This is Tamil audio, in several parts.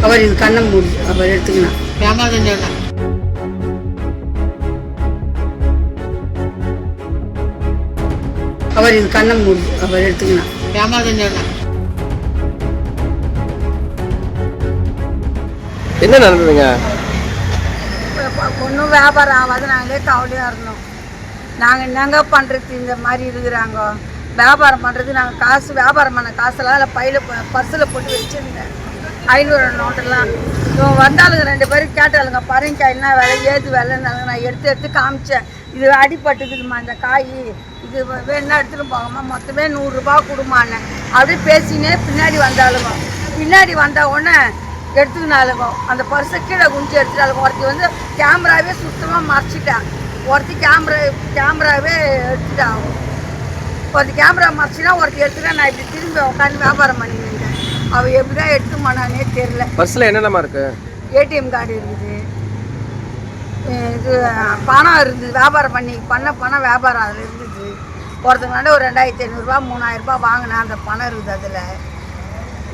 அவர் இது கண்ணை மூடி அவர் எடுத்துக்கணும். ஏமாதான் சொன்னேன். அவர் இது கண்ணை மூடி அவர் எடுத்துக்கணும். ஏமாதான் சொன்னேன். என்ன நடந்ததுங்க? ஒன்றும் வியாபாரம் ஆகாது. நாங்களே கவலையாக இருந்தோம். நாங்கள் என்னங்க பண்ணுறது, இந்த மாதிரி இருக்கிறாங்க. வியாபாரம் பண்ணுறது நாங்கள் காசு வியாபாரம் பண்ண காசெல்லாம் அதில் பையில் பர்ஸில் போட்டு வச்சுருந்தேன். 500 நோட்டெல்லாம் இவன் வந்தாலுங்க 2 பேரும் கேட்டாளுங்க, பரங்கிக்காய்னா விலை ஏது விலைன்னாலுங்க. நான் எடுத்து காமிச்சேன். இது அடிப்பட்டுக்குதுமா இந்த காய், இது வேணா எடுத்துகிட்டு போகமா, மொத்தமே 100 ரூபா கொடுமான்னு அப்படியே பேசினே பின்னாடி வந்தாலுங்க. பின்னாடி வந்த உடனே எடுத்துக்கினாலுங்க. அந்த பர்ஸை கீழே குஞ்சு எடுத்துட்டாளுங்க. ஒருத்தி வந்து கேமராவே சுத்தமாக மறைச்சிட்டான். ஒருத்தி கேமராவே எடுத்துட்டான். ஒருத்தி கேமரா மறைச்சினா ஒருத்தி எடுத்துட்டா. நான் இப்படி திரும்பி உட்காந்து வியாபாரம் பண்ணிருந்தேன். அவள் எப்படி தான் எடுத்து போனானே தெரியல. பர்ஸில் என்னென்னமா இருக்கு? ஏடிஎம் கார்டு இருக்குது, இது பணம் இருந்தது. வியாபாரம் பண்ண பணம் வியாபாரம் அதில் இருந்துச்சு. ஒருத்தவங்களாண்ட ஒரு 2500 ரூபா 3000 ரூபா வாங்கினேன். அந்த பணம் இருக்குது அதில்.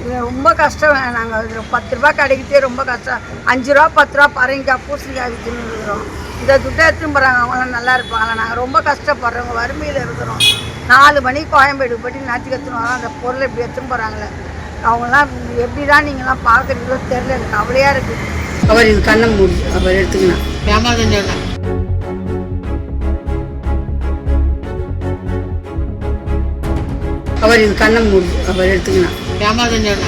இது ரொம்ப கஷ்டம். நாங்கள் அதில் 10 ரூபா கிடைக்கிட்டே ரொம்ப கஷ்டம். 5 ரூபா 10 ரூபா பரங்கிக்காய் பூசணிக்காய் விற்றுன்னு இருக்கிறோம். இந்த துட்டை எடுத்துன்னு போகிறாங்க. அவங்களாம் நல்லா இருப்பாங்களா? நாங்கள் ரொம்ப கஷ்டப்படுறோங்க, வறுமையில் இருக்கிறோம். 4 மணிக்கு கோயம்பேடு போய்ட்டு நாட்டுக்கு எடுத்துன்னு வரோம். அந்த பொருளை இப்படி எடுத்துன்னு போகிறாங்களே, அவங்களாம் எப்படி தான் நீங்களாம் பார்க்குறீங்களோ தெரியல. எனக்கு கவலையாக இருக்குது. அவர் இது கண்ணை மூடி அவர் எடுத்துக்கணும். ஏமாதான் சொன்னேன். அவர் இது கண்ணை மூடி அவர் எடுத்துக்கணும். ஏமாதான் சொன்னேன்.